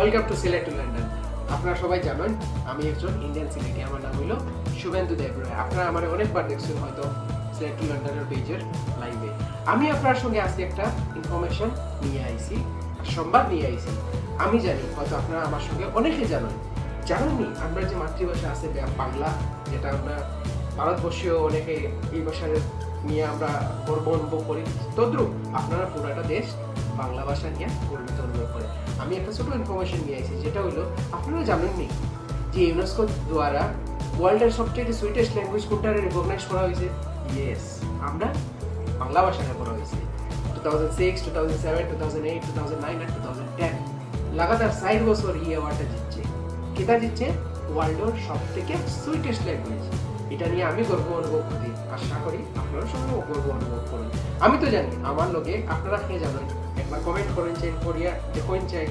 Welcome to Sylhet to London. আপনারা সবাই জানেন আমি একজন ইন্ডিয়ান সিলেটি, আমার নাম হলো শুভেন্দু দেবরায়। আপনারা আমার অনেকবার দেখছেন হয়তো সিলেট টু লন্ডনের পেজের লাইভে। আমি আপনার সঙ্গে আজকে একটা ইনফরমেশন নিয়ে আইছি, সংবাদ নিয়ে আইছি। আমি জানি হয়তো আপনারা আমার সঙ্গে অনেকে জানেননি আমরা যে মাতৃভাষা আছে বাংলা, যেটা আমরা ভারতবর্ষীয় অনেকে এই ভাষার নিয়ে আমরা গর্ব অনুভব করি, তদ্রুপ আপনারা পুরাটা দেশ বাংলা ভাষা নিয়ে গর্বিত অনুভব করে। আমি একটা ছোট ইনফরমেশন নিয়ে আসছি, যেটা হলো আপনারা জানেননি যে ইউনেস্কো দ্বারা ওয়ার্ল্ডের সবচেয়ে সুইটেস্ট ল্যাঙ্গুয়েজ কোনটারে রিকগনাইজ করা হয়েছে? ইয়েস, আমরা বাংলা ভাষাকে করা হয়েছে। 2006, 2007, 2008, 2009 আর 2010 লাগাতার 4 বছর এই অ্যাওয়ার্ডটা জিতছে। কেটা জিতছে? ওয়ার্ল্ডের সবথেকে সুইটেস্ট ল্যাঙ্গুয়েজ। এটা নিয়ে আমি গর্ব অনুভব করি, আশা করি আপনারা সবাই গর্ব অনুভব করেন। আমি তো জানি আমার লোকে আপনারা কে জানেন, একবার কমেন্ট করেন, চেক করিয়া দেখুন চাই।